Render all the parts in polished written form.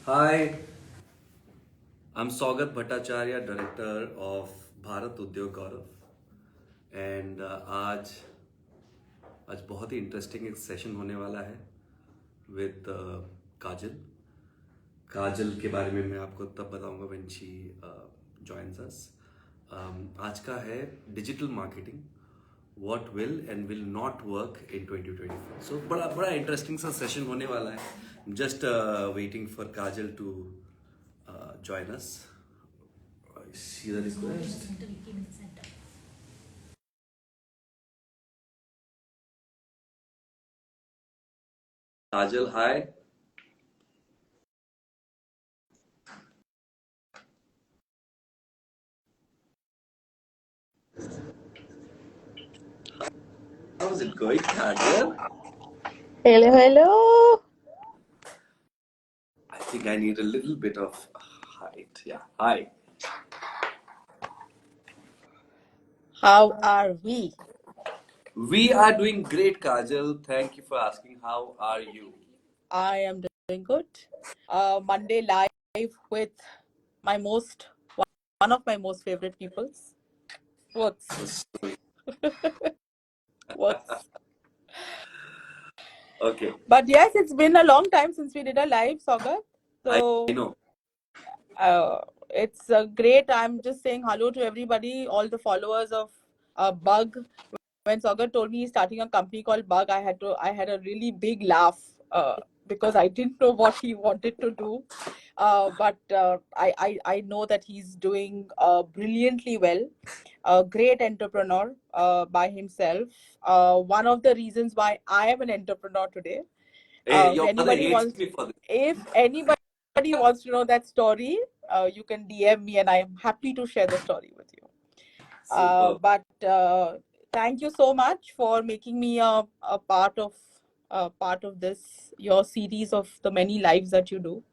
Hi, I'm Saugat Bhattacharya, Director of Bharat Udyog Gaurav. And आज बहुत ही interesting एक session होने वाला है विद काजल काजल के बारे में मैं आपको तब बताऊंगा व्हेन शी जॉइंस अस। आज का है digital marketing what will and will not work in 2024। So बड़ा बड़ा इंटरेस्टिंग सा सेशन होने वाला है। Just waiting for Kajal to join us. See the request. Kajal, hi. How's it going, Kajal? Hello, hello. I think I need a little bit of height. Yeah, hi. How are we? We are doing great, Kajal. Thank you for asking. How are you? I am doing good. Monday live with one of my most favorite peoples. Works. Works. Okay. But yes, it's been a long time since we did a live, Saugat. So I know. It's great. I'm just saying hello to everybody, all the followers of Bug. When Saugat told me he's starting a company called Bug, I had a really big laugh because I didn't know what he wanted to do. But I know that he's doing brilliantly well. A great entrepreneur by himself. One of the reasons why I am an entrepreneur today. Hey, your mother hates me for this. If anybody wants to know that story, you can DM me and I am happy to share the story with you. But thank you so much for making me a part of this, your series of the many lives that you do.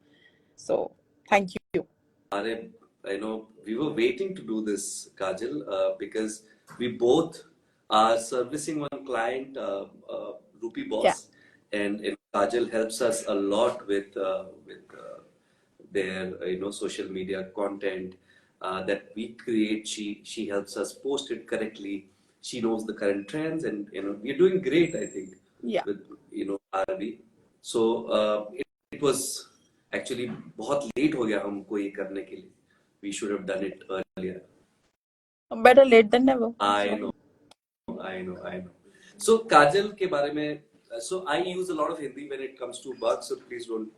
So thank you. I know we were waiting to do this, Kajal, because we both are servicing one client, Rupee Boss, and Kajal helps us a lot with their social media content that we create. She helps us post it correctly. She knows the current trends, and we're doing great, I think, with RB. So it was actually बहुत late हो गया हमको ये करने के लिए. We should have done it earlier. Better late than never. I know. So Kajal के बारे में, so I use a lot of Hindi when it comes to bugs, so please don't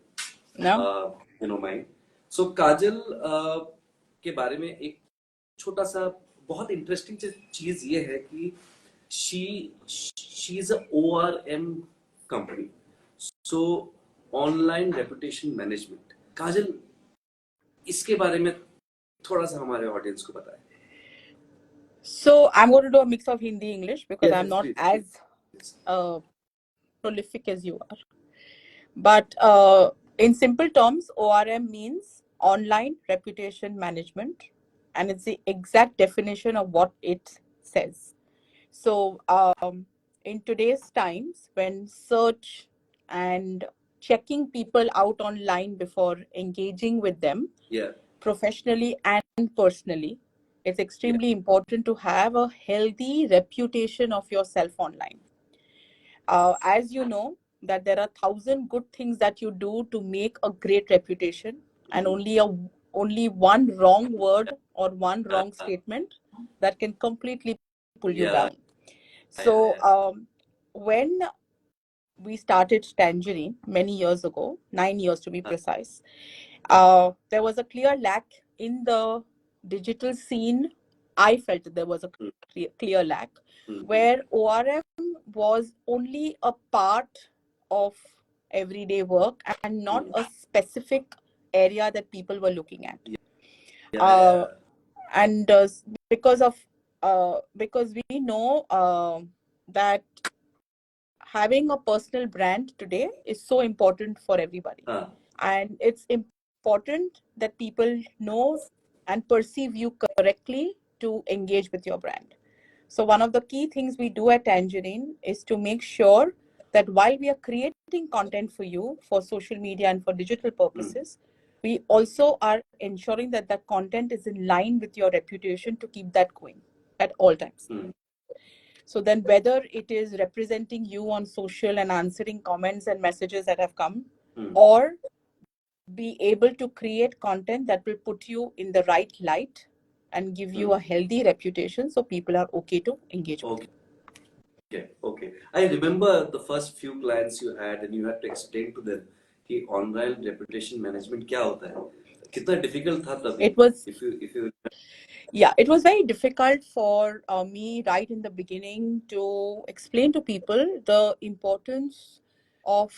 mind. So Kajal के बारे में एक छोटा सा बहुत इंटरेस्टिंग चीज ये है कि she is a ORM company. So online reputation management. Kajal, इसके बारे में थोड़ा सा हमारे ऑडियंस को बताएं. So I'm going to do a mix of Hindi English because I'm not as prolific as you are. But in simple terms, ORM means online reputation management, and it's the exact definition of what it says. So in today's times, when search and checking people out online before engaging with them, professionally and personally, it's extremely important to have a healthy reputation of yourself online. As you know, that there are 1,000 good things that you do to make a great reputation, and only one wrong word or one wrong statement that can completely pull you down. So when we started Tangerine many years ago, 9 years to be precise, there was a clear lack in the digital scene. I felt that there was a clear lack where ORM was only a part of everyday work and not a specific area that people were looking at. And because we know that having a personal brand today is so important for everybody. And it's important that people know and perceive you correctly to engage with your brand. So one of the key things we do at Tangerine is to make sure that while we are creating content for you for social media and for digital purposes, we also are ensuring that the content is in line with your reputation to keep that going at all times. So then whether it is representing you on social and answering comments and messages that have come, or be able to create content that will put you in the right light and give you a healthy reputation so people are okay to engage with you. Okay. I remember the first few clients you had and you had to explain to them कि online reputation management क्या होता है? कितना difficult था तभी? It was, if you yeah, it was very difficult for me right in the beginning to explain to people the importance of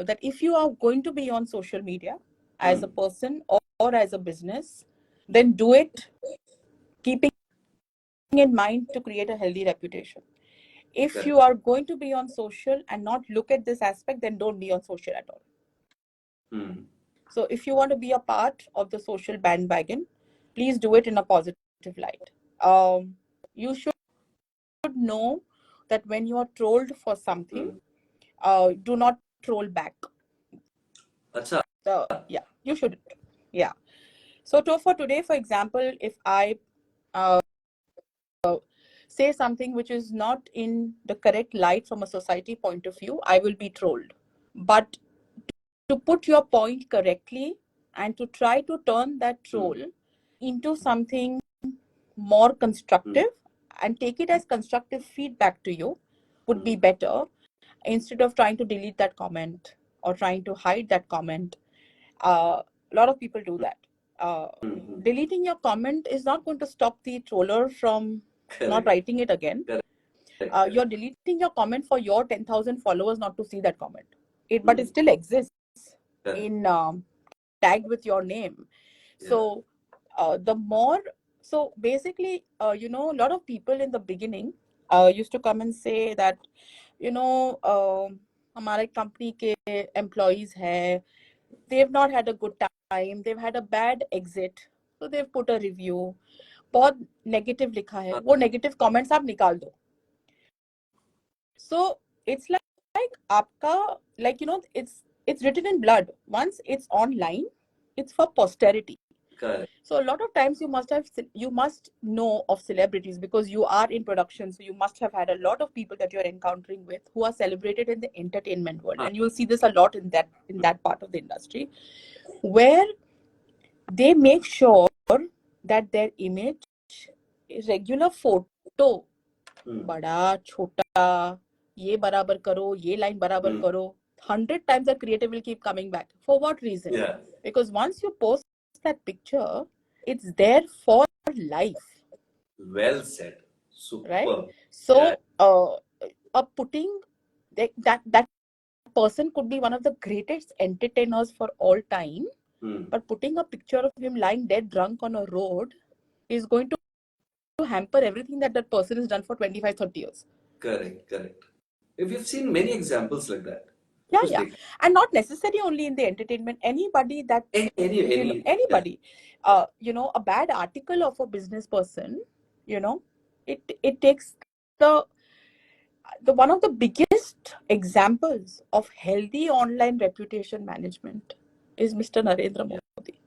that if you are going to be on social media as a person or as a business, then do it keeping in mind to create a healthy reputation. If you are going to be on social and not look at this aspect, then don't be on social at all. So if you want to be a part of the social bandwagon, please do it in a positive light. You should know that when you are trolled for something, do not troll back. Acha. Yeah, you shouldn't. Yeah. So for today, for example, if I say something which is not in the correct light from a society point of view, I will be trolled. But to put your point correctly and to try to turn that troll into something more constructive and take it as constructive feedback to you would be better, instead of trying to delete that comment or trying to hide that comment. A lot of people do that. Deleting your comment is not going to stop the troller from not writing it again. You're deleting your comment for your 10,000 followers not to see that comment. But it still exists in tagged with your name. So the more, so basically, a lot of people in the beginning used to come and say that, हमारे company के employees है, they've not had a good time, they've had a bad exit, so they've put a review. बहुत negative लिखा है, वो negative comments आप निकाल दो. So it's like आपका, like, it's written in blood. Once it's online, it's for posterity. Correct. So a lot of times you must know of celebrities because you are in production. So you must have had a lot of people that you're encountering with who are celebrated in the entertainment world. And you'll see this a lot in that part of the industry, where they make sure that their image is regular photo, बड़ा छोटा, ये बराबर करो, ये line बराबर करो, 100 times the creative will keep coming back. For what reason? Yeah. Because once you post that picture, it's there for life. Well said. Super. Right? So, putting that person could be one of the greatest entertainers for all time, but putting a picture of him lying dead drunk on a road is going to hamper everything that person has done for 25, 30 years. Correct. We've seen many examples like that. Yeah. And not necessarily only in the entertainment, anybody that anybody. A bad article of a business person, it takes the one of the biggest examples of healthy online reputation management is Mr. Narendra Modi.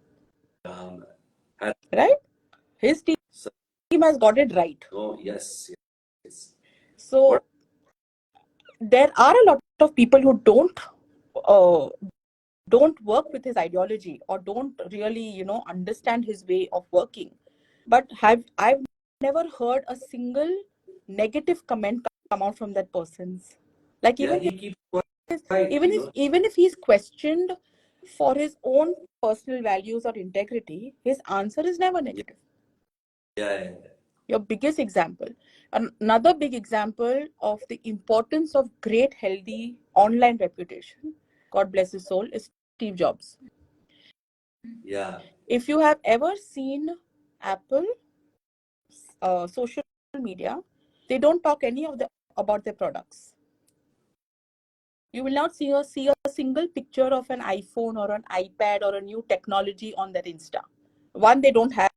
Right? His team has got it right. Oh, yes. So there are a lot of people who don't work with his ideology or don't really, understand his way of working. But I've never heard a single negative comment come out from that person's. Like even if he's questioned for his own personal values or integrity, his answer is never negative. Yeah. Your biggest example. Another big example of the importance of great, healthy online reputation, God bless his soul, is Steve Jobs. Yeah. If you have ever seen Apple social media, they don't talk about their products. You will not see a single picture of an iPhone or an iPad or a new technology on their Insta. One, they don't have.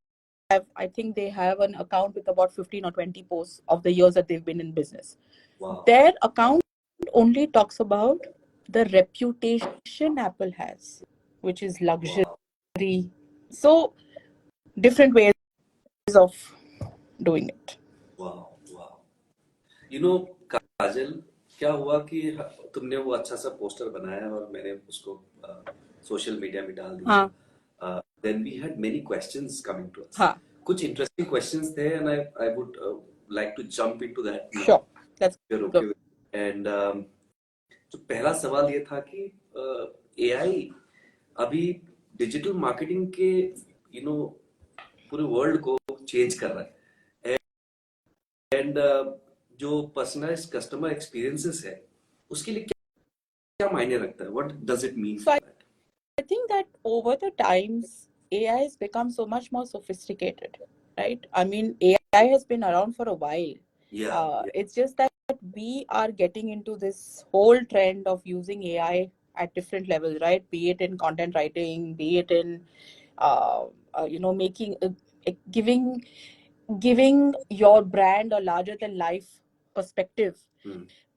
I think they have an account with about 15 or 20 posts of the years that they've been in business. Wow. Their account only talks about the reputation Apple has. which is luxury. So different ways of doing it. वाह वाह you know काजल क्या हुआ कि तुमने वो अच्छा सा poster बनाया और मैंने उसको सोशल मीडिया में डाल दिया then we had many questions coming to us कुछ इंटरेस्टिंग क्वेश्चंस थे and I would like to jump into that now Sure, let's go. And जो पहला सवाल ये था कि एआई अभी डिजिटल मार्केटिंग के यू नो पूरे वर्ल्ड को चेंज कर रहा है एंड जो पर्सनलाइज्ड कस्टमर एक्सपीरियंसेस है उसके लिए क्या मायने रखता है what does it mean So I think that over the times AI has become so much more sophisticated, right? I mean, AI has been around for a while. It's just that we are getting into this whole trend of using AI at different levels, right? Be it in content writing, be it in making giving your brand a larger than life perspective.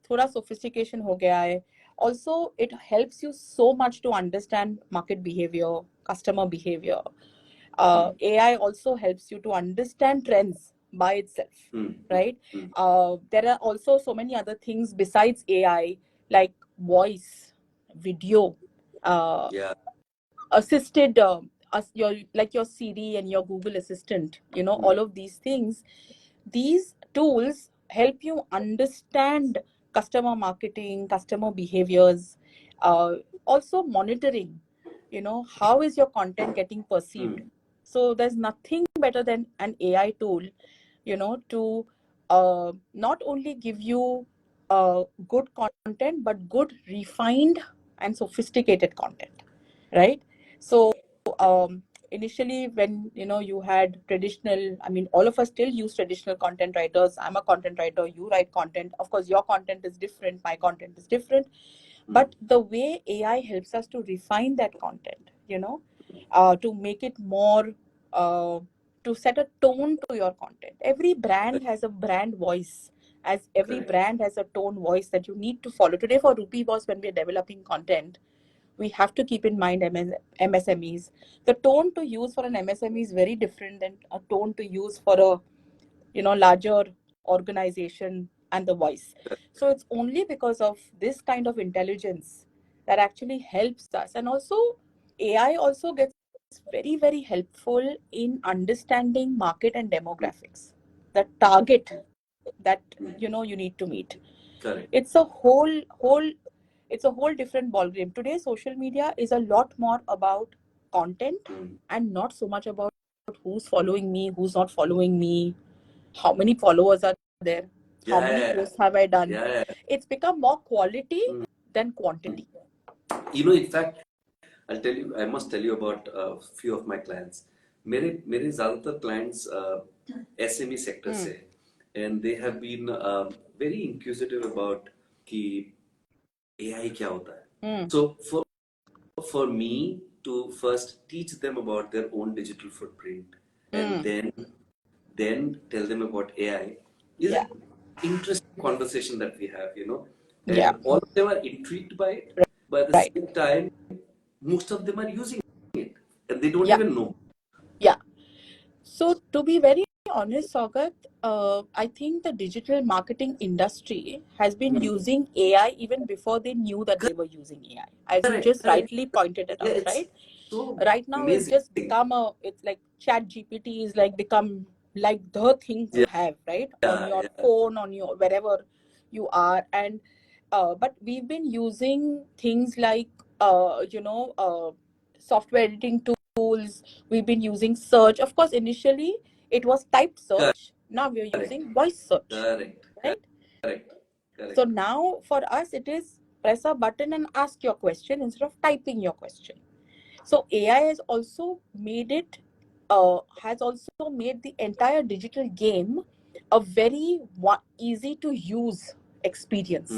थोड़ा sophistication हो गया है. Also, it helps you so much to understand market behavior, customer behavior. AI also helps you to understand trends by itself, right? There are also so many other things besides AI, like voice, video, assisted, your Siri and your Google Assistant. All of these things. These tools help you understand customer marketing, customer behaviors, also monitoring, how is your content getting perceived. So there's nothing better than an AI tool, to not only give you good content, but good, refined and sophisticated content, right? So initially when you had traditional, I mean, all of us still use traditional content writers. I'm a content writer, you write content. Of course, your content is different, my content is different. But the way AI helps us to refine that content, to make it more, to set a tone to your content. Every brand has a brand voice, as every brand has a tone voice that you need to follow. Today for Rupee Boss, when we're developing content, we have to keep in mind MSMEs. The tone to use for an MSME is very different than a tone to use for a larger organization and the voice. So it's only because of this kind of intelligence that actually helps us. And also AI also gets very, very helpful in understanding market and demographics, the target that you need to meet. It's a whole different ballgame. Today social media is a lot more about content and not so much about who's following me, who's not following me, how many followers are there, how many posts have I done. It's become more quality than quantity. In fact, I must tell you about a few of my clients. मेरे ज़्यादातर clients SME sector से, and they have been very inquisitive about कि AI क्या होता है. So for me to first teach them about their own digital footprint and then tell them about AI is an interesting conversation that we have, and all of them are intrigued by it, but at the same time most of them are using it and they don't even know. So to be very honest, Saugat, I think the digital marketing industry has been using AI even before they knew that they were using AI. As you just rightly pointed it out, right? So right now amazing. It's just become it's like Chat GPT is like become like the thing to have, right? On your phone, on your wherever you are. And but we've been using things like software editing tools. We've been using search. Of course, initially it was typed search. Now we're using voice search. Correct. So now for us it is press a button and ask your question instead of typing your question. So AI has also made the entire digital game a very easy to use experience.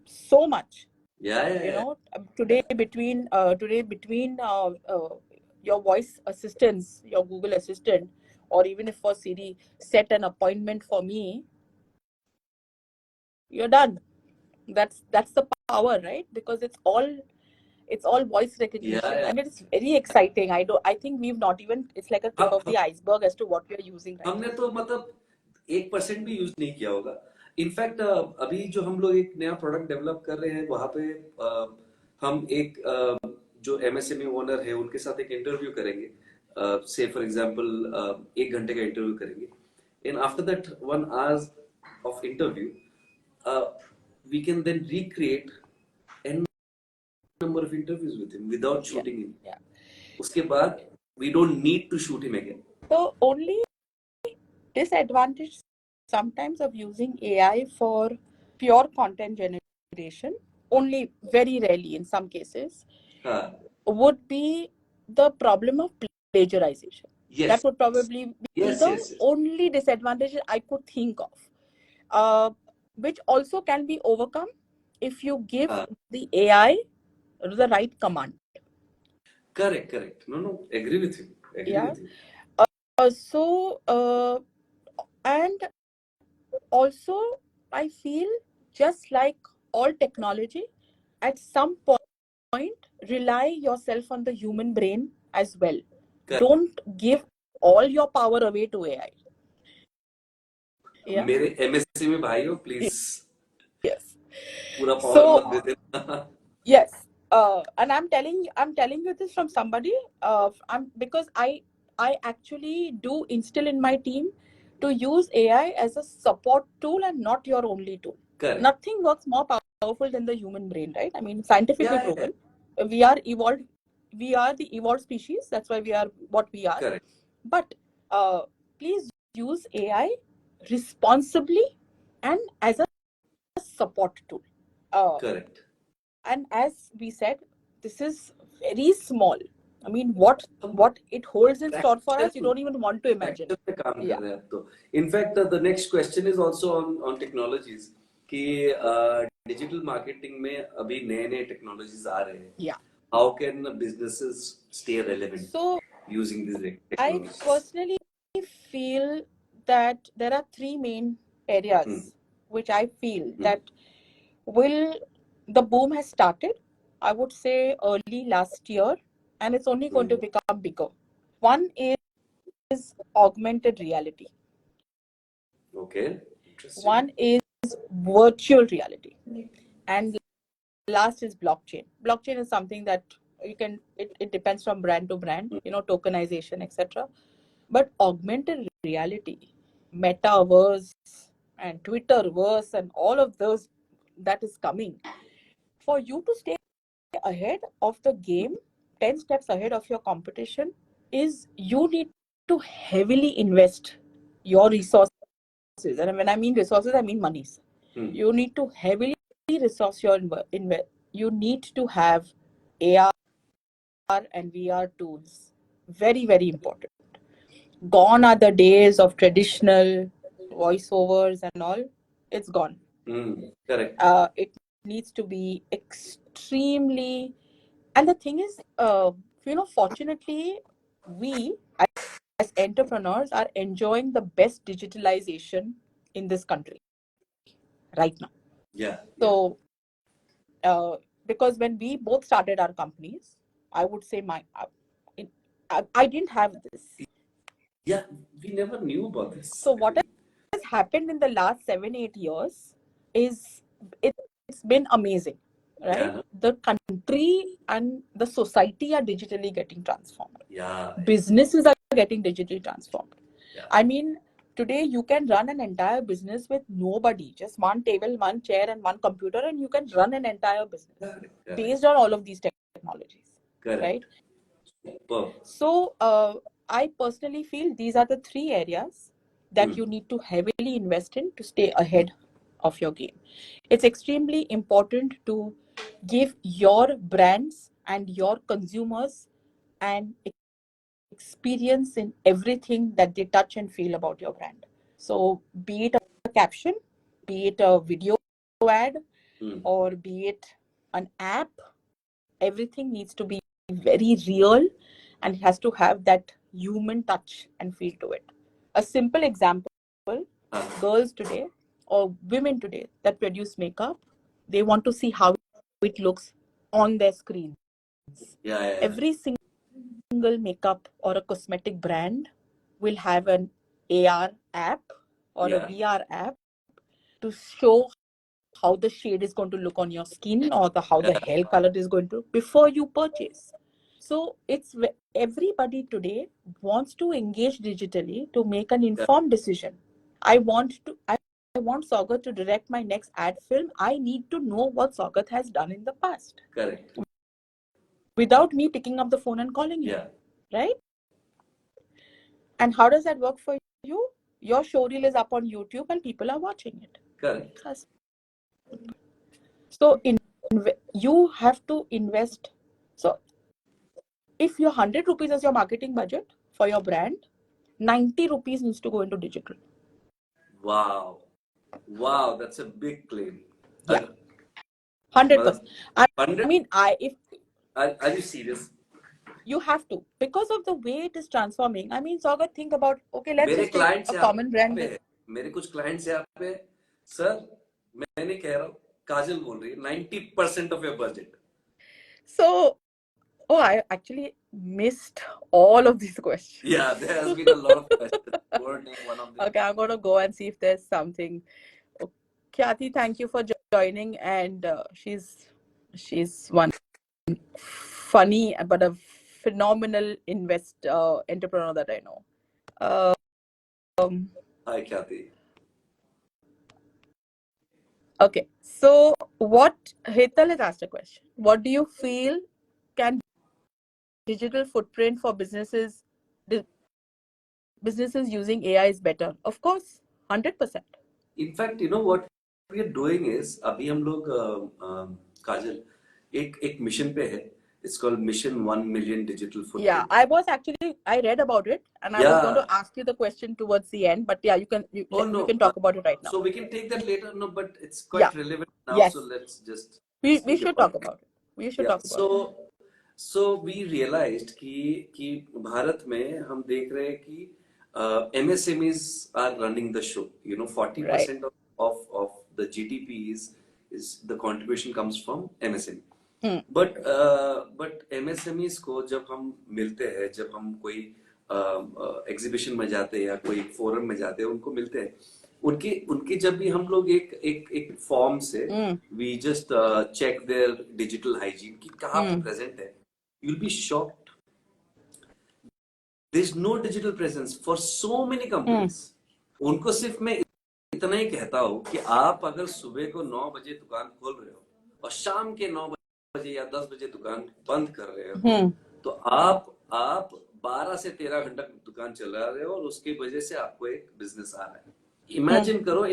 So much. Today between your voice assistants, your Google Assistant, or even if for Siri, set an appointment for me, you're done. That's the power, right? Because it's all It's all voice recognition. I mean, it's very exciting. I think we've not even, it's like a tip of the iceberg as to what we are using right हमने now. तो मतलब 1% भी use नहीं किया होगा. In fact अभी जो हम लोग एक नया प्रोडक्ट डेवलप कर रहे हैं वहां पे हम एक जो एमएसएमई ओनर है उनके साथ एक इंटरव्यू करेंगे. से फॉर एग्जांपल 1 घंटे का इंटरव्यू करेंगे. And after that 1 hour of interview, we can then recreate n number of interviews with him without shooting him. Yeah. उसके बाद we don't need to shoot him again. So only disadvantage sometimes of using AI for pure content generation, only very rarely in some cases, would be the problem of plagiarization. Yes. That would probably be the only disadvantage I could think of, which also can be overcome if you give the AI the right command. Correct. No, agree with you. With you. And also, I feel just like all technology, at some point, rely yourself on the human brain as well. Correct. Don't give all your power away to AI. Yeah. मेरे MSC में भाई हो, please. Yes. पूरा power मत दे देना. Yes. And I'm telling you this from somebody, because I actually do instill in my team to use AI as a support tool and not your only tool. Correct. Nothing works more powerful than the human brain, right? I mean, scientifically proven. We are evolved. We are the evolved species. That's why we are what we are. Correct. But please use AI responsibly and as a support tool. Correct. And as we said, this is very small. I mean, what it holds in store for us, you don't even want to imagine. Yeah. In fact, the next question is also on technologies. कि digital marketing में अभी नए technologies आ रहे हैं. Yeah. How can businesses stay relevant using these technologies? I personally feel that there are 3 main areas which I feel that the boom has started, I would say early last year, and it's only going to become bigger. One is augmented reality. Okay. Interesting. One is virtual reality. And last is blockchain. Blockchain is something that it depends from brand to brand, tokenization, etc. But augmented reality, metaverse and Twitterverse and all of those that is coming, for you to stay ahead of the game, 10 steps ahead of your competition, is you need to heavily invest your resources. And when I mean resources, I mean monies. You need to heavily resource your you need to have AR and VR tools. Very, very important. Gone are the days of traditional voiceovers and all. It's gone. Correct. It needs to be extremely, and the thing is, fortunately, we as entrepreneurs are enjoying the best digitalization in this country right now. Yeah. So, because when we both started our companies, I would say I didn't have this. Yeah, we never knew about this. So what has happened in the last 7-8 years is it's been amazing, right? Yeah. The country and the society are digitally getting transformed. Yeah. Businesses are getting digitally transformed. Yeah. I mean, today you can run an entire business with nobody, just one table, one chair, and one computer, and you can run an entire business based on all of these technologies. Correct. Right? Superb. So I personally feel these are the 3 areas that you need to heavily invest in to stay ahead of your game. It's extremely important to give your brands and your consumers an experience in everything that they touch and feel about your brand. So be it a caption, be it a video ad, or be it an app, everything needs to be very real and it has to have that human touch and feel to it. A simple example, girls today or women today that produce makeup, they want to see how it looks on their screen. Every single makeup or a cosmetic brand will have an AR app or a VR app to show how the shade is going to look on your skin or how the hair color is going to before you purchase. So everybody today wants to engage digitally to make an informed decision. I want Saugat to direct my next ad film. I need to know what Saugat has done in the past. Correct. Without me picking up the phone and calling you. Right? And how does that work for you? Your showreel is up on YouTube and people are watching it. Correct. So you have to invest. So if your 100 rupees is your marketing budget for your brand, 90 rupees needs to go into digital. Wow, that's a big claim. Yeah, 100%. I mean, are you serious? You have to, because of the way it is transforming. I mean, Saugat, think about, okay, let's just take a common brand. मेरे कुछ clients यहाँ पे, sir, मैं नहीं कह रहा हूँ, काजल बोल रही है, 90% of your budget. So, I actually missed all of these questions. Yeah, there has been a lot of questions. One of them. Okay, I'm going to go and see if there's something. Aarti, thank you for joining, and she's one funny but a phenomenal entrepreneur that I know. Hi, Kathy. Okay, so Hetal has asked a question. What do you feel can digital footprint for businesses using AI is better? Of course, 100%. In fact, you know what we are doing is, अभी हम लोग काजल एक mission पे है. It's called Mission 1 Million Digital Footprint. Yeah, I read about it, and I was going to ask you the question towards the end, but yeah, you can talk about it right now. So we can take that later. No, but it's quite relevant now. Yes. So let's just we should talk about it. We should talk about it. So we realized कि भारत में हम देख रहे हैं कि MSMEs are running the show. You know, 40% of the GDP is the contribution comes from MSME. But MSMEs को जब हम मिलते हैं, जब हम कोई एग्जीबिशन में जाते हैं या कोई फोरम में जाते हैं, उनको मिलते हैं, उनके जब भी हम लोग एक फॉर्म से we just check their digital hygiene कि कहाँ पे present है, you'll be shocked. There's no digital presence for so many companies. उनको सिर्फ मैं इतना ही कहता हूँ कि आप अगर सुबह को 9 बजे दुकान खोल रहे हो और शाम के 9 बजे या 10 बजे दुकान बंद कर रहे हो, तो आप 12 से 13 घंटा दुकान चला रहे हो और उसकी वजह से आपको एक बिजनेस आ रहा है. इमेजिन करो,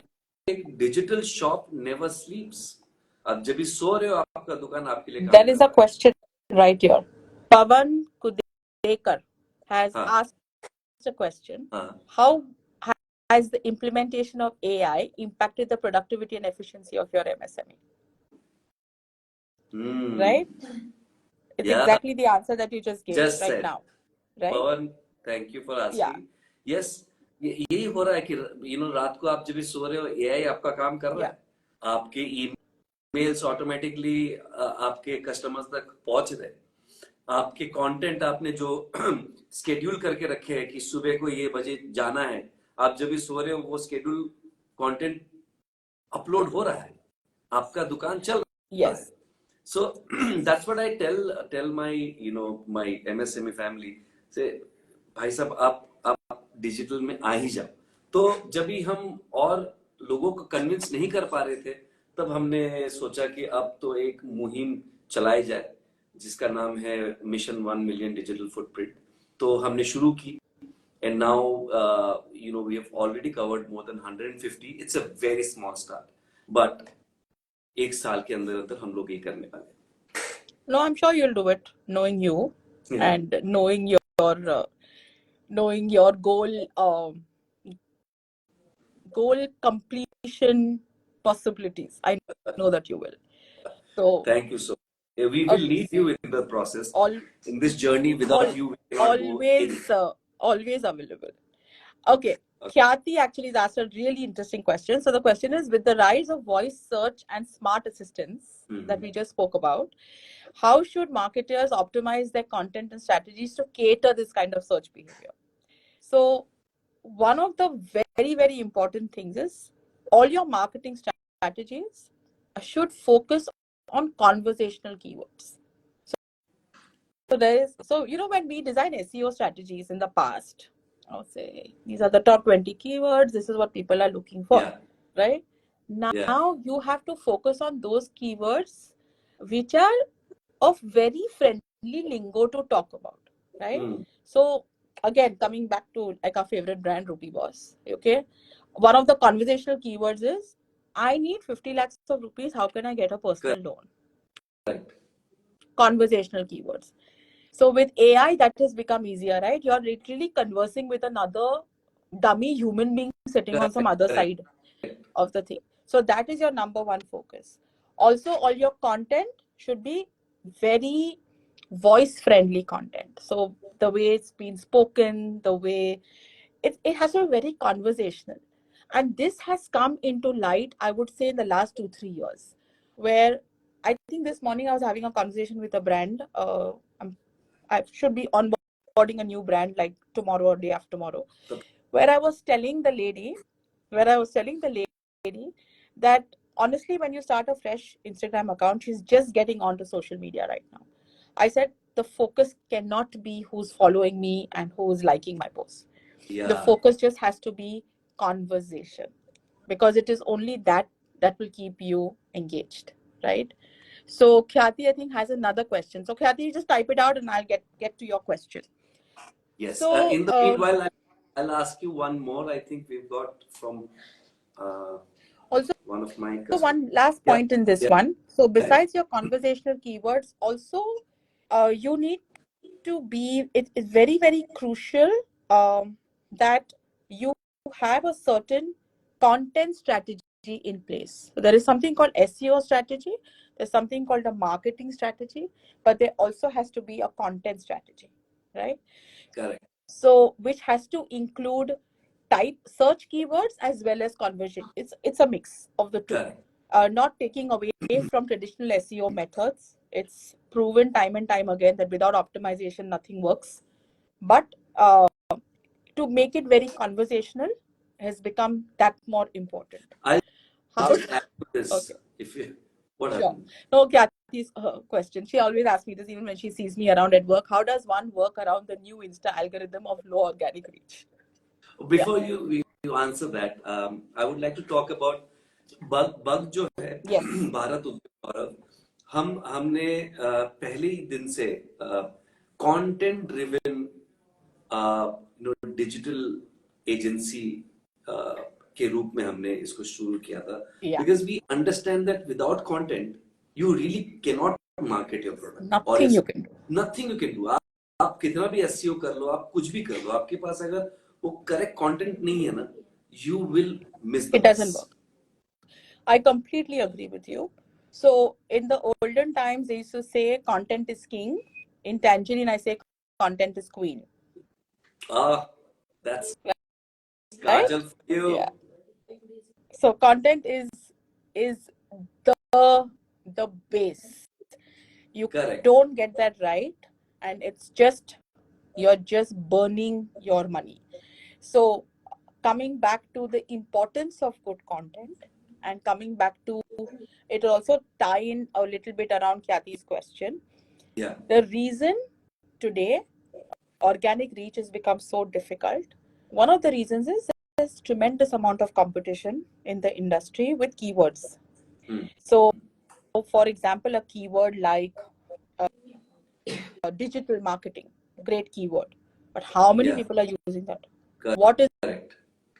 एक डिजिटल शॉप नेवर स्लीप्स. आप जब भी सो रहे हो, आपका दुकान आपके लिए. There is a question right here. Pavan Kudekar has asked a question. How has the implementation of AI impacted the productivity and efficiency of your MSME? Right? It's exactly the answer that you just gave right now. Right? Pavan, thank you for asking. Yes, यही हो रहा है कि रात को आप जब भी सो रहे हो, AI आपका काम कर रहा है. आपके ईमेल्स ऑटोमेटिकली आपके कस्टमर्स तक पहुंच रहे. आपके कंटेंट आपने जो स्केड्यूल करके रखे हैं कि सुबह को ये बजे जाना है, आप जब भी सो रहे हो वो स्केड्यूल कंटेंट अपलोड हो रहा है, आपका दुकान चल रहा है. So that's what I tell my MSME family, say भाई साहब आप डिजिटल में आ ही जाओ. तो जब भी हम और लोगों को कन्विंस नहीं कर पा रहे थे, तब हमने सोचा कि अब तो एक मुहिम चलाई जाए जिसका नाम है मिशन 1 मिलियन डिजिटल फुटप्रिंट. तो हमने शुरू की, and now we have already covered more than 150. It's a very small start, but एक साल के अंदर हम लोग ये करने वाले. No, I'm sure you'll do it, knowing you and knowing your goal completion possibilities. I know that you will. So thank you so much. We will lead you in the process, in this journey. Without you, always available. Okay, Khyati actually has asked a really interesting question. So the question is, with the rise of voice search and smart assistants that we just spoke about, how should marketers optimize their content and strategies to cater this kind of search behavior? So one of the very, very important things is all your marketing strategies should focus on conversational keywords. So when we design SEO strategies in the past, I'll say these are the top 20 keywords, this is what people are looking for, right? Now you have to focus on those keywords which are of very friendly lingo to talk about, right? So again, coming back to like our favorite brand, Rupee Boss, okay? One of the conversational keywords is, I need 50 lakhs of rupees, how can I get a personal loan? Right. Conversational keywords. So with AI, that has become easier, right? You're literally conversing with another dummy human being sitting on some other side of the thing. So that is your number one focus. Also, all your content should be very voice-friendly content. So the way it's been spoken, the way it has to be very conversational. And this has come into light, I would say, in the last 2-3 years, where I think this morning I was having a conversation with a brand. I should be onboarding a new brand like tomorrow or day after tomorrow, where I was telling the lady that honestly, when you start a fresh Instagram account, she's just getting onto social media right now. I said the focus cannot be who's following me and who's liking my post. The focus just has to be conversation, because it is only that will keep you engaged, right? So Khyati, I think, has another question. So Khyati, you just type it out and I'll get to your question. Yes. So In the meanwhile, I'll ask you one more. I think we've got from also one of my customers. One last point in this one. So besides your conversational keywords, also you need to be, it is very, very crucial that you have a certain content strategy in place. So there is something called SEO strategy, there's something called a marketing strategy, but there also has to be a content strategy, right? Correct. So which has to include type search keywords as well as conversion. It's a mix of the two. Not taking away from traditional SEO methods. It's proven time and time again that without optimization nothing works. But to make it very conversational has become that more important. I'll just add to this. Okay. If you, what Sure. happened? No, Kathy's question. She always asks me this even when she sees me around at work. How does one work around the new Insta algorithm of low organic reach? Before you answer that, I would like to talk about bug जो है भारत उद्योग गौरव, हमने पहले ही दिन से content driven digital agency के रूप में हमने इसको शुरू किया था, because we understand that without content you really cannot market your product. Nothing you can do. आप कितना भी SEO कर लो, आप कुछ भी कर लो, आपके पास अगर वो करेक्ट कंटेंट नहीं है ना, you will miss the bus. It doesn't work. I completely agree with you. So in the olden times, they used to say content is king. In Tangerine, I say content is queen. That's right? Kajal for you. Yeah. So content is the base. You don't get that right, and it's just, you're just burning your money. So coming back to the importance of good content, and coming back to it, also tie in a little bit around Khyati's question. Yeah. The reason today organic reach has become so difficult, one of the reasons is there's tremendous amount of competition in the industry with keywords. So for example, a keyword like digital marketing, great keyword, but how many people are using that? What is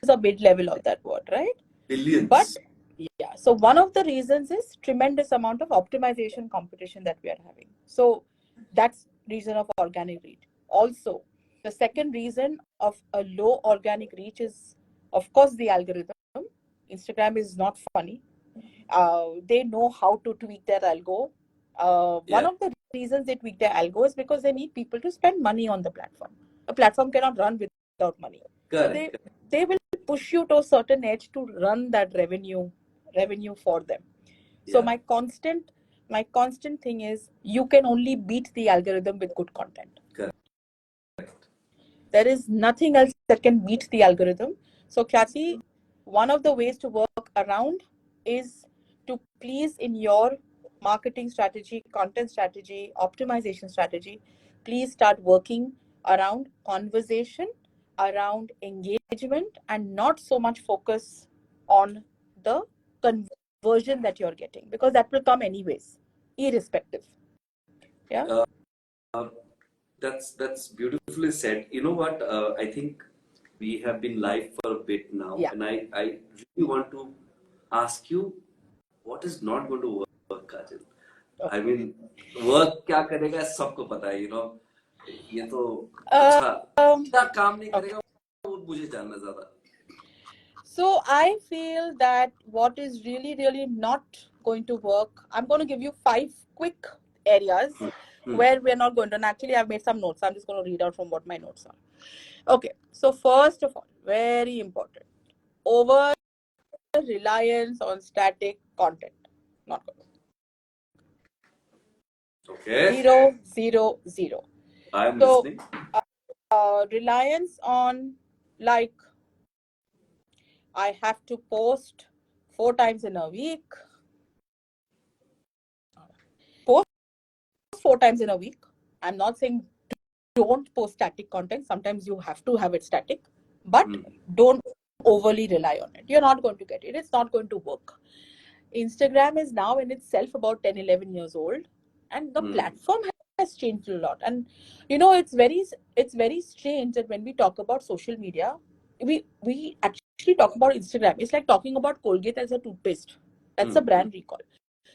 a mid level of that word, right? Billions. But yeah, so one of the reasons is tremendous amount of optimization competition that we are having. So that's reason of organic reach. Also, the second reason of a low organic reach is, of course, the algorithm. Instagram is not funny. They know how to tweak their algo. One of the reasons they tweak their algo is because they need people to spend money on the platform. A platform cannot run without money. So they will push you to a certain edge to run that revenue for them. So Yeah. my constant thing is, you can only beat the algorithm with good content. Correct. There is nothing else that can beat the algorithm. So Ksati, one of the ways to work around is to please, in your marketing strategy, content strategy, optimization strategy, please start working around conversation, around engagement, and not so much focus on the conversion that you're getting, because that will come anyways, irrespective. Yeah. Uh, that's beautifully said. You know what? I think we have been live for a bit now, Yeah. and I really want to ask you, what is not going to work, Kajal? I mean, work क्या करेगा सबको पता है, you know. ये तो अच्छा क्या काम नहीं करेगा वो मुझे जानना ज्यादा. So I feel that what is really, really not going to work, I'm going to give you 5 quick areas where we're not going to. And actually, I've made some notes. I'm just going to read out from what my notes are. Okay. So first of all, very important, over reliance on static content. Not good. Okay. 0, 0, 0. I'm So, listening. Reliance on, like, I have to post 4 times in a week. Post 4 times in a week. I'm not saying don't post static content. Sometimes you have to have it static, but don't overly rely on it. You're not going to get it. It's not going to work. Instagram is now in itself about 10, 11 years old, and the platform has changed a lot. And you know, it's very strange that when we talk about social media, we actually talk about Instagram. It's like talking about Colgate as a toothpaste. That's a brand recall.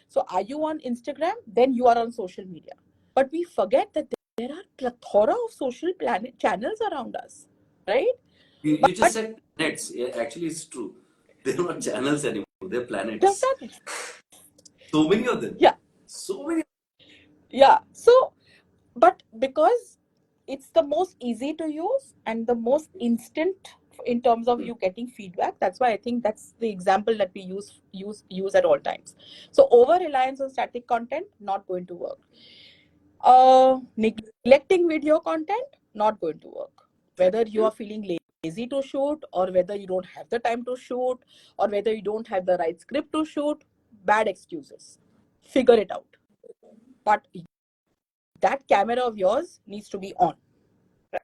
So are you on Instagram? Then you are on social media. But we forget that there are plethora of social channels around us, right? You just said planets. Yeah, actually, it's true. They're not channels anymore. They're planets. So many of them. Yeah. So many. Yeah. So, but because it's the most easy to use and the most instant in terms of you getting feedback, that's why I think that's the example that we use at all times. So over reliance on static content, not going to work. Neglecting video content, not going to work. Whether you are feeling lazy to shoot, or whether you don't have the time to shoot, or whether you don't have the right script to shoot, bad excuses. Figure it out. But that camera of yours needs to be on.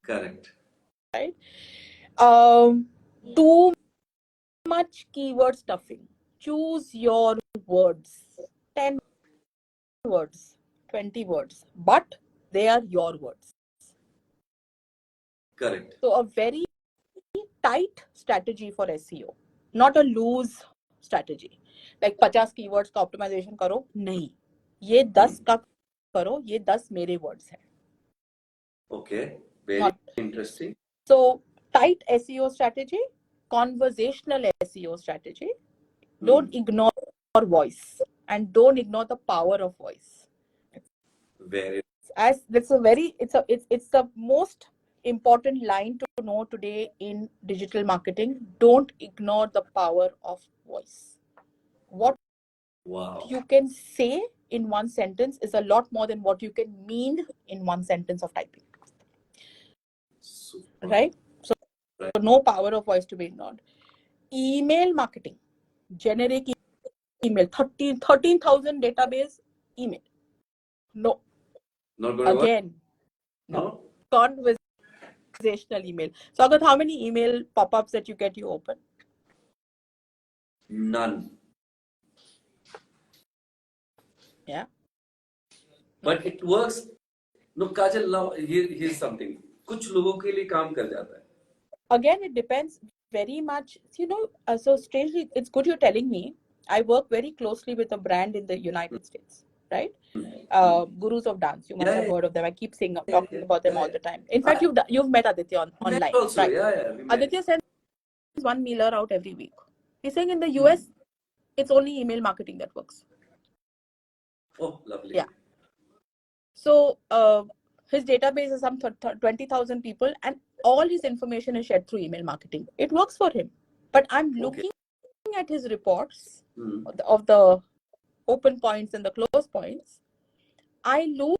Correct. Right? Too much keyword stuffing. Choose your words. 10 words, 20 words, but they are your words. Correct. So a very tight strategy for SEO, not a loose strategy. Like 50 keywords का optimization करो, नहीं. ये 10 का करो, ये 10 मेरे words हैं. Okay, very interesting. So tight SEO strategy, conversational SEO strategy. Don't ignore voice, and don't ignore the power of voice. Very. As it's the most important line to know today in digital marketing. Don't ignore the power of voice. What you can say in one sentence is a lot more than what you can mean in one sentence of typing. Super. Right? So no power of voice to be ignored. Email marketing, generic email, 13,000 database email. No. Not going to work? Again, no. Conversational email. Saugat, how many email pop-ups that you get, you open? None. Yeah. But it works. No, Kajal, now here's something. कुछ लोगों के लिए काम कर जाता है. Again, it depends very much. You know, so strangely, it's good you're telling me. I work very closely with a brand in the United States, right? Gurus of Dance. You must have heard of them. I keep talking about them all the time. In fact, you've met Aditya online, also, right? Aditya sends 1 mailer out every week. He's saying in the US, it's only email marketing that works. Oh, lovely. Yeah. So his database is some 20,000 people, and all his information is shared through email marketing. It works for him. but I'm looking at his reports of the open points and the close points. I lose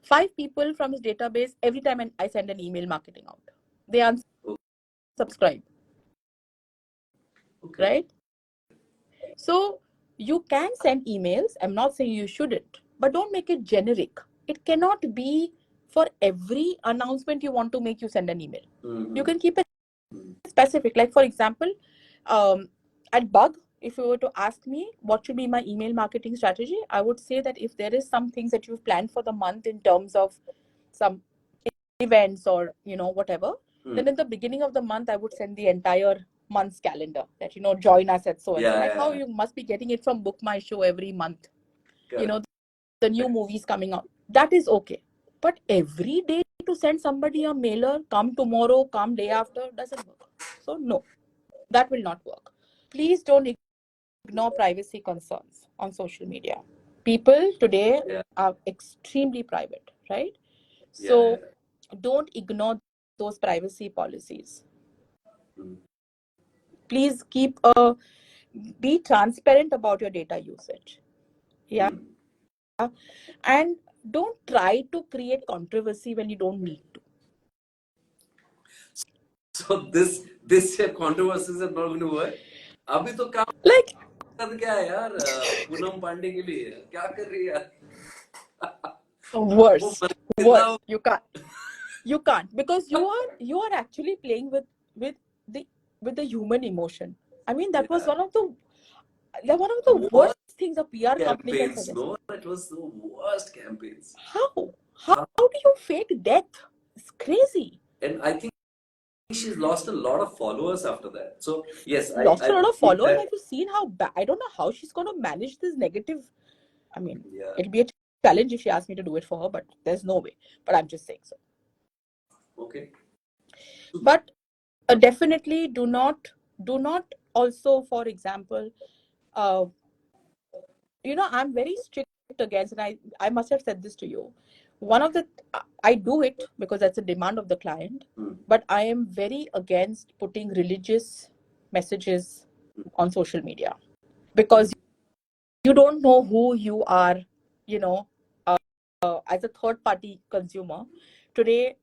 5 people from his database every time I send an email marketing out. They unsubscribe. Okay. Right? So you can send emails. I'm not saying you shouldn't, but don't make it generic. It cannot be for every announcement you want to make, you send an email. You can keep it specific. Like, for example, at Bug, if you were to ask me what should be my email marketing strategy, I would say that if there is some things that you've planned for the month in terms of some events or whatever, then in the beginning of the month I would send the entire month's calendar that join us at so and so, like how you must be getting it from Book My Show every month. The new movies coming out, that is okay. But every day to send somebody a mailer, come tomorrow, come day after, doesn't work. So no, that will not work. Please don't ignore privacy concerns on social media. People today are extremely private, right? So don't ignore those privacy policies. Please be transparent about your data usage. Yeah. And don't try to create controversy when you don't need to. So this controversies are not going to work. अभी तो काम Like, कर क्या है यार पूनम पांडे के लिए क्या कर रही है worst. You can't because you are actually playing with the human emotion. I mean, that was one of the worst things a PR company can suggest. No, it was the worst campaigns. How do you fake death? It's crazy. And I think she's lost a lot of followers after that. So yes, a lot of followers. Have you seen how bad? I don't know how she's going to manage this negative. I mean, it'll be a challenge if she asked me to do it for her, but there's no way. But I'm just saying so. Okay. But definitely do not also, for example, I'm very strict against, and I must have said this to you. One of the, I do it because that's a demand of the client, but I am very against putting religious messages on social media because you don't know who you are, as a third party consumer. Today,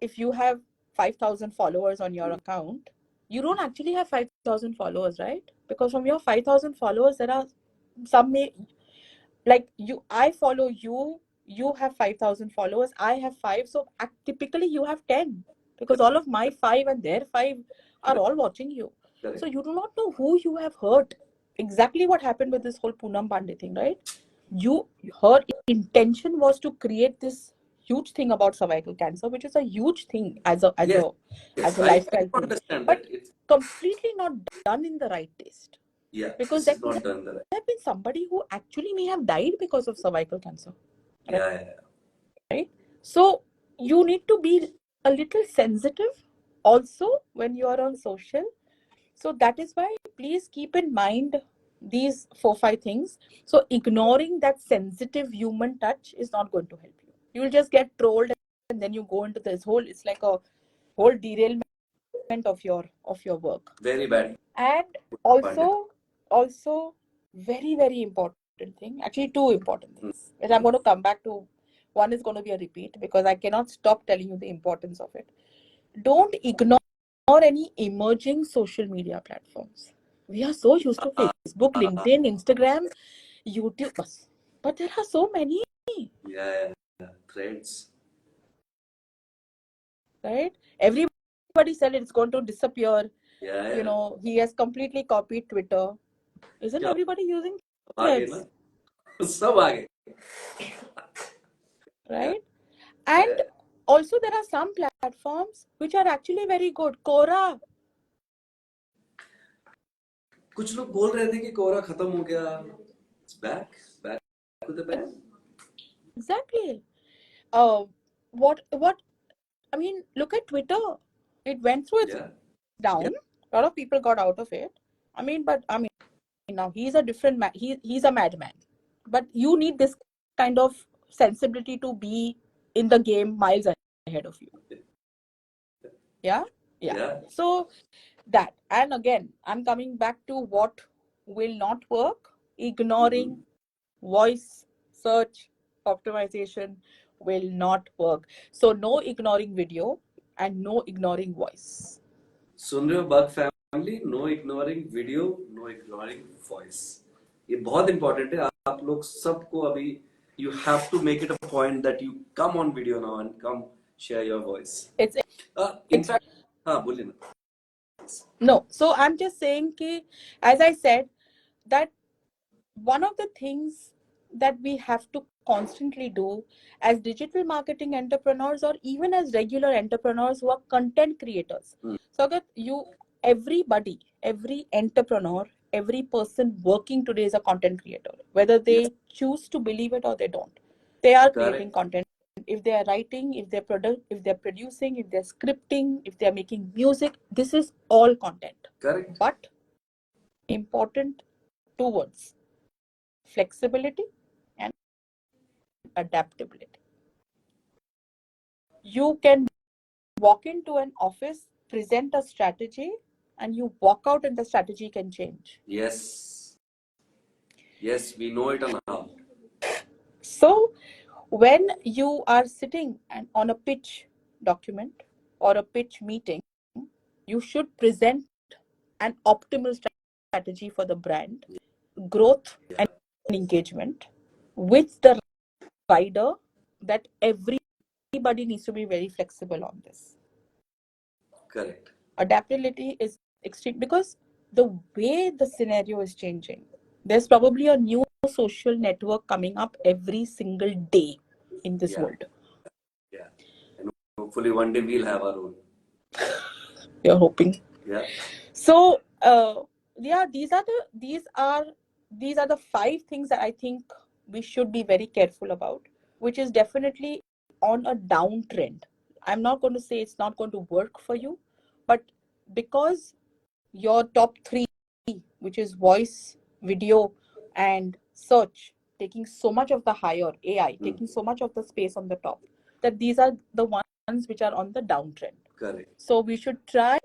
if you have 5,000 followers on your account, you don't actually have 5,000 followers, right? Because from your 5,000 followers, there are some like I follow you, you have 5,000 followers, I have 5, so typically you have 10 because all of my 5 and their 5 are all watching you. So you do not know who you have hurt. Exactly what happened with this whole Poonam Pandey thing, right? Her intention was to create this huge thing about cervical cancer, which is a huge thing as a lifestyle thing, but it's completely not done in the right taste. Because there could have been somebody who actually may have died because of cervical cancer. Right? So you need to be a little sensitive also when you are on social. So that is why please keep in mind these 4-5 things. So ignoring that sensitive human touch is not going to help you. You will just get trolled and then you go into this whole, it's like a whole derailment of your work. Very bad. And also very, very important thing, actually 2 important things that I'm going to come back to. One is going to be a repeat because I cannot stop telling you the importance of it. Don't ignore any emerging social media platforms. We are so used to Facebook, LinkedIn, Instagram, YouTube, but there are so many. Threads. Right? Everybody said it's going to disappear. He has completely copied Twitter. Isn't everybody using Threads? Right? And also there are some platforms which are actually very good. Quora. कुछ लोग बोल रहे थे कि कोरा खत्म हो गया. It's back to the band. Exactly. What I mean, look at Twitter. It went through its down. A lot of people got out of it. But now he's a different man. He's a madman. But you need this kind of sensibility to be in the game miles ahead of you. Yeah. So that. And again, I'm coming back to what will not work. Ignoring voice search optimization will not work. So no ignoring video and no ignoring voice. सुन रहे हो bug family? No ignoring video, no ignoring voice. ये बहुत important है. आप लोग सबको अभी you have to make it a point that you come on video now and come share your voice. In fact, हाँ बोलिए ना. No, so I'm just saying ki, as I said, that one of the things that we have to constantly do as digital marketing entrepreneurs, or even as regular entrepreneurs who are content creators. So that everybody, every entrepreneur, every person working today is a content creator, whether they choose to believe it or they don't. They are creating content. If they are writing, if they're producing, if they're scripting, if they're making music, this is all content. Correct. But important two words: flexibility and adaptability. You can walk into an office, present a strategy, and you walk out and the strategy can change. Yes. Yes, we know it now. So when you are sitting and on a pitch document or a pitch meeting, you should present an optimal strategy for the brand, growth and engagement with the rider, that everybody needs to be very flexible on this. Correct. Adaptability is extreme because the way the scenario is changing, there's probably a new social network coming up every single day in this world. Yeah. And hopefully one day we'll have our own. You're hoping. Yeah. So these are the 5 things that I think we should be very careful about, which is definitely on a downtrend. I'm not going to say it's not going to work for you, but because your top 3, which is voice, video, and search, taking so much of the higher AI, taking so much of the space on the top, that these are the ones which are on the downtrend. Correct. So we should try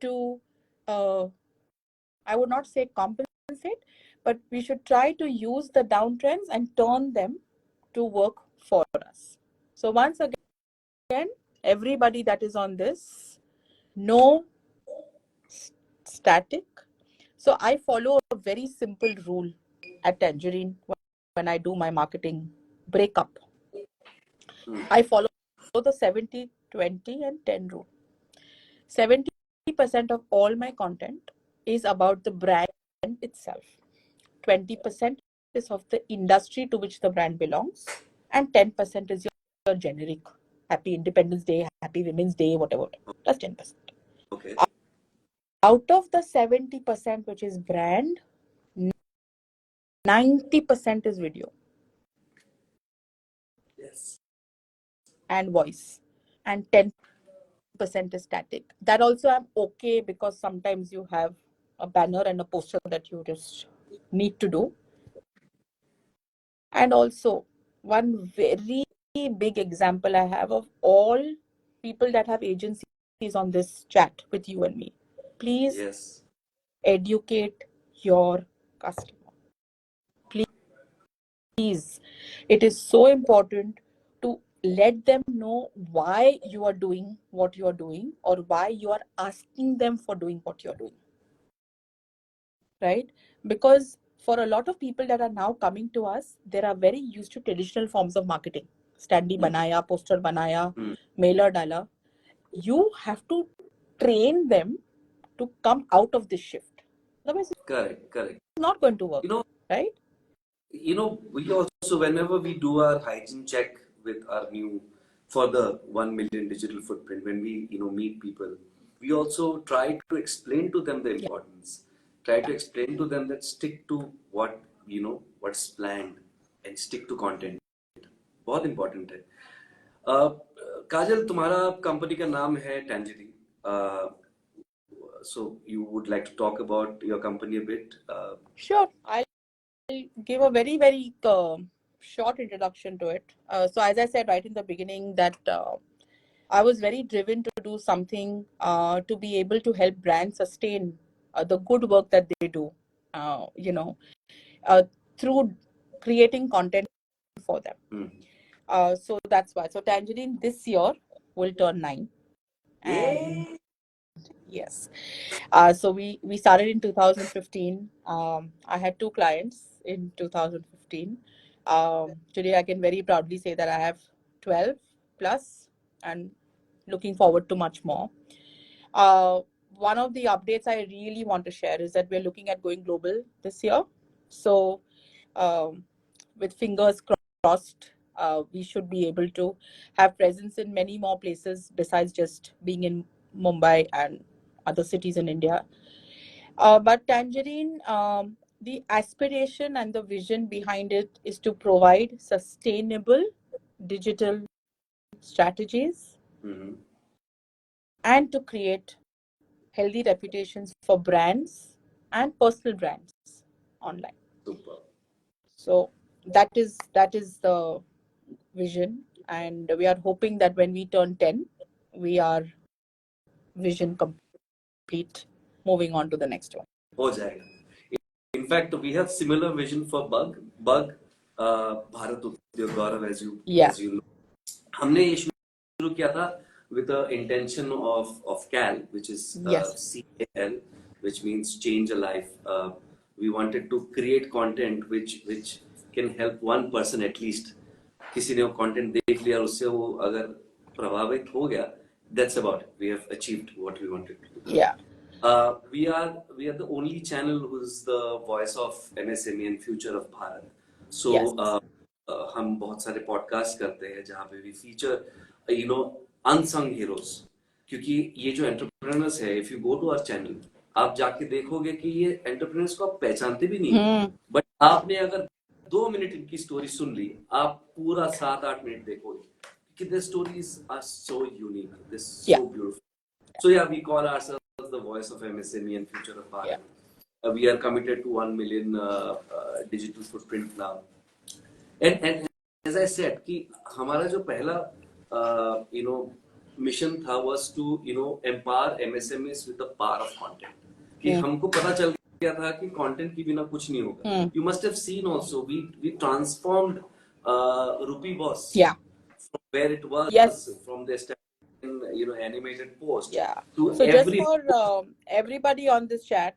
to, I would not say compensate, but we should try to use the downtrends and turn them to work for us. So once again, everybody that is on this, no static. So I follow a very simple rule at Tangerine when I do my marketing breakup. I follow the 70, 20, and 10 rule. 70% of all my content is about the brand itself. 20% is of the industry to which the brand belongs, and 10% is your generic Happy Independence Day, Happy Women's Day, whatever. That's 10%. Okay. Out of the 70%, which is brand, 90% is video. Yes. And voice, and 10% is static. That also I'm okay, because sometimes you have a banner and a poster that you just need to do. And also, one very big example I have of all people that have agencies on this chat with you and me. Please educate your customer. Please. It is so important to let them know why you are doing what you are doing, or why you are asking them for doing what you're doing. Right? Because for a lot of people that are now coming to us, they are very used to traditional forms of marketing. Standee banaya, poster banaya, mailer dala. You have to train them to come out of this shift. Otherwise, correct. It's not going to work. Right? We also, whenever we do our hygiene check with our new, for the 1 million digital footprint, when we, meet people, we also try to explain to them the importance. Try to explain to them that stick to what, what's planned, and stick to content. बहुत important है. काजल, तुम्हारा company का नाम है Tangerine. So you would like to talk about your company a bit? Sure. I'll give a very, very short introduction to it. So as I said right in the beginning, that I was very driven to do something to be able to help brands sustain the good work that they do, you know, through creating content for them. So that's why. So Tangerine this year will turn 9. And yes. So we started in 2015. I had 2 clients in 2015. Today I can very proudly say that I have 12 plus and looking forward to much more. One of the updates I really want to share is that we're looking at going global this year. So with fingers crossed, we should be able to have presence in many more places besides just being in Mumbai and other cities in India. But Tangerine, the aspiration and the vision behind it is to provide sustainable digital strategies and to create healthy reputations for brands and personal brands online. Super. So that is the vision, and we are hoping that when we turn 10, we are vision complete, moving on to the next one. हो जाएगा. In fact, we have similar vision for Bug, Bharat Udyog Gaurav, as you know. हमने ये शुरू किया था with the intention of CAL, which is CAL, which means change a life. We wanted to create content which can help one person at least. किसी ने वो content देख लिया और उससे वो अगर प्रभावित हो गया, that's about it. We have achieved what we wanted to do. Yeah. We are the only channel who's the voice of MSME and future of Bharat. So हम बहुत सारे पॉडकास्ट करते हैं जहाँ पे we feature unsung heroes. क्योंकि ये जो एंटरप्रेन्योर्स है, if you go to our channel, आप जाके देखोगे कि ये एंटरप्रेन्योर्स को आप पहचानते भी नहीं है, बट आपने अगर 2 मिनट इनकी स्टोरी सुन ली, आप पूरा 7-8 मिनट देखोगे कि their stories are so unique, they're so beautiful. So we call ourselves the voice of MSME and future of Bharat. We are committed to 1 million digital footprint now. And as I said, कि हमारा जो पहला mission था was to empower MSMEs with the power of content. कि हमको पता चल गया था कि content के बिना कुछ नहीं होगा. You must have seen also we transformed Rupee Boss from where it was from the animated post. To so just for everybody on this chat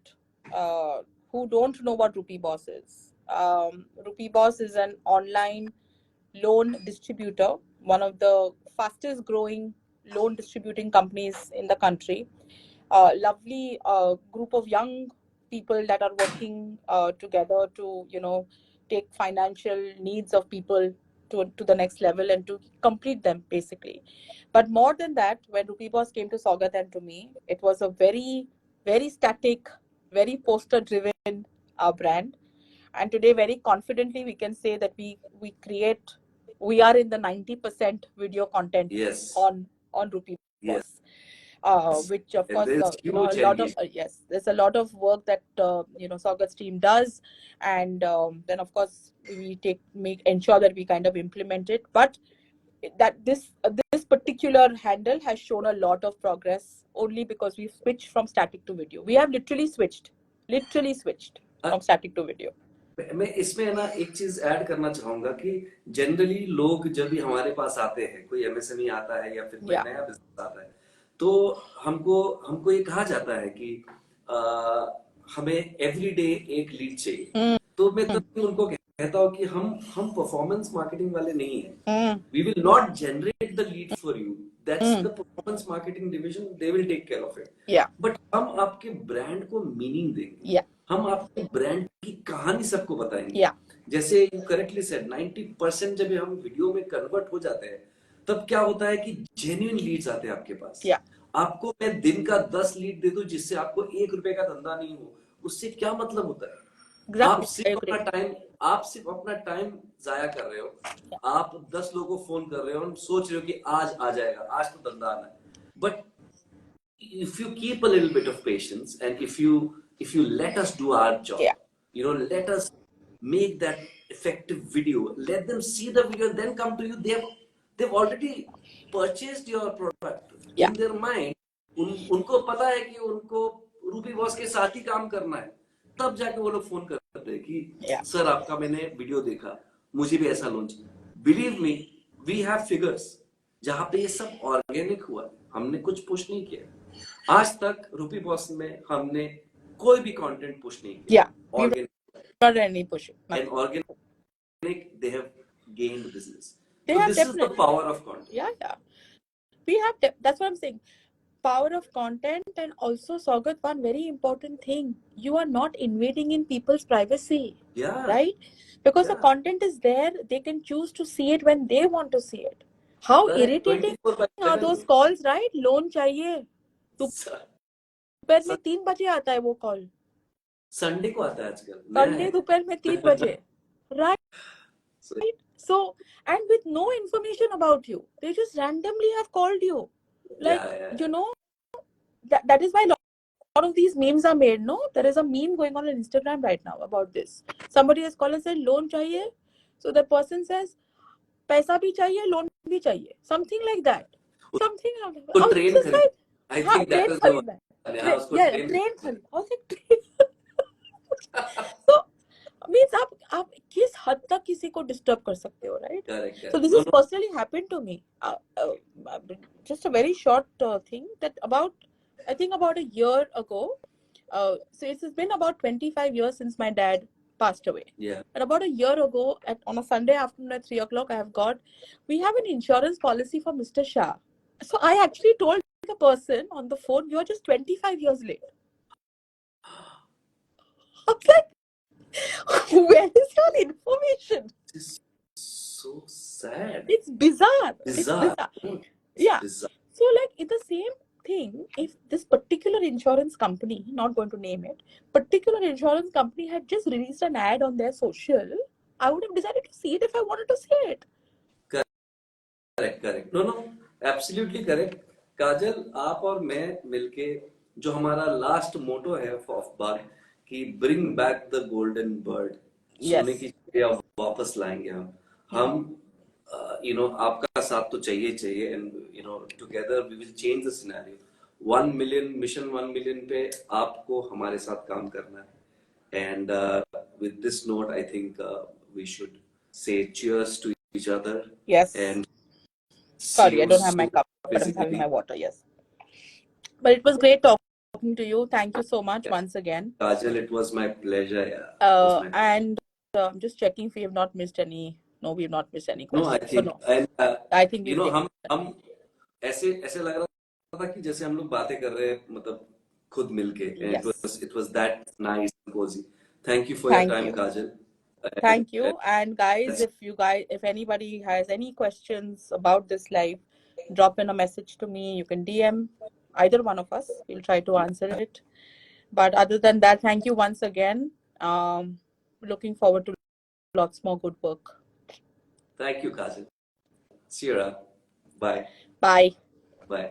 who don't know what Rupee Boss is, Rupee Boss is an online loan distributor, one of the fastest growing loan distributing companies in the country. Lovely group of young people that are working together to take financial needs of people to the next level and to complete them basically. But more than that, when Rupee Boss came to Saugat and to me, it was a very, very static, very poster driven brand. And today very confidently we can say that we are in the 90% video content on Rupee Boss. Which of course a lot of there's a lot of work that Saugat's team does, and then of course we ensure that we kind of implement it, but that this particular handle has shown a lot of progress only because we've switched from static to video. We have literally switched from static to video. मैं इसमें ना एक चीज add करना चाहूंगा कि generally लोग जब भी हमारे पास आते हैं, कोई एमएसएमई आता है या फिर कोई नया बिजनेस आता है, तो हमको ये कहा जाता है कि हमें एवरीडे एक लीड चाहिए. तो मैं तब उनको कहता हूँ कि हम परफॉर्मेंस मार्केटिंग वाले नहीं हैं. We will not generate the lead for you. That's the performance marketing division, they will take care of it. But हम आपके ब्रांड को मीनिंग देंगे. हम आपके ब्रांड की कहानी सबको बताएंगे. जैसे यू करेक्टली सेड, 90% जब हम वीडियो में कन्वर्ट हो जाते हैं, तब क्या होता है कि जेन्युइन लीड्स आते हैं आपके पास. आपको मैं दिन का 10 लीड दे दूं जिससे आपको 1 रुपए का धंधा नहीं हो, उससे क्या मतलब होता है? आप सिर्फ अपना टाइम जाया कर रहे हो. आप 10 लोगों को फोन कर रहे हो और सोच रहे हो कि आज आ जाएगा, आज तो धंधा आना है. But if you keep a little bit of patience and if you let us do our job, let us make that effective video, let them see the video, then come to you. they've already purchased your product. Yeah. In their mind, उनको पता है कि उनको रूपी boss के साथ ही काम करना है, तब जाके वो लोग फोन करते हैं कि सर आपका मैंने वीडियो देखा, मुझे भी ऐसा launch. Believe me, we have figures जहां पे ये सब ऑर्गेनिक हुआ है, हमने कुछ पुश नहीं किया. आज तक रूपी बॉस में हमने कोई भी कंटेंट पुश नहीं किया. Not any push. And organic, they have gained business. They so have this definitely. is the power of content. Yeah. We have, that's what I'm saying. Power of content. And also, Saugat, one very important thing, you are not invading in people's privacy. Yeah. Right? Because the content is there, they can choose to see it when they want to see it. How irritating are those calls, right? Loan चाहिए. दोपहर में 3 बजे आता है वो call. Sunday को आता है आजकल. संडे दोपहर में 3 बजे. Right? So, and with no information about you, they just randomly have called you. Like, you know, that is why a lot of these memes are made, no? There is a meme going on Instagram right now about this. Somebody has called and said, loan chahiye. So the person says, paisa bhi chahiye, loan bhi chahiye. Something like that. Something like that. I think that is the one. Train. I was like, train. So, means आप किस हद तक किसी को disturb कर सकते हो, right? Correct. So this has personally happened to me. Just a very short thing that about a year ago. So it's been about 25 years since my dad passed away. Yeah. And about a year ago, on a Sunday afternoon at 3 o'clock, we have an insurance policy for Mr. Shah. So I actually told the person on the phone, you're just 25 years late. I was like, where is your information? It's so sad. It's bizarre. Yeah. Bizarre. So like it's the same thing. If this particular insurance company, not going to name it, particular insurance company had just released an ad on their social, I would have decided to see it if I wanted to see it. Correct. No, absolutely correct. काजल, आप और मैं मिलके जो हमारा last मोटो है of बाग कि bring back the golden bird, सोने की चिड़िया वापस लाएंगे हम आपका साथ तो चाहिए and together we will change the scenario. 1 million mission 1 million पे आपको हमारे साथ काम करना है. And with this note I think we should say cheers to each other. Yes. And sorry, I don't have my cup, but I'm having my water. Yes. But it was great talking to you. Thank you so much once again. Kajal, it was my pleasure. Yeah. And I'm just checking if we have not missed any. No, we have not missed any questions. No, I think. So, no. I think हम ऐसे लग रहा था कि जैसे हम लोग बातें कर रहे हैं, मतलब खुद मिलके. Yes. It was that nice and cozy. Thank you for your time, Kajal. Thank you. And guys, if anybody has any questions about this live, drop in a message to me. You can DM either one of us. We'll try to answer it. But other than that, thank you once again. Looking forward to lots more good work. Thank you, Kajal. See you around. Bye. Bye. Bye.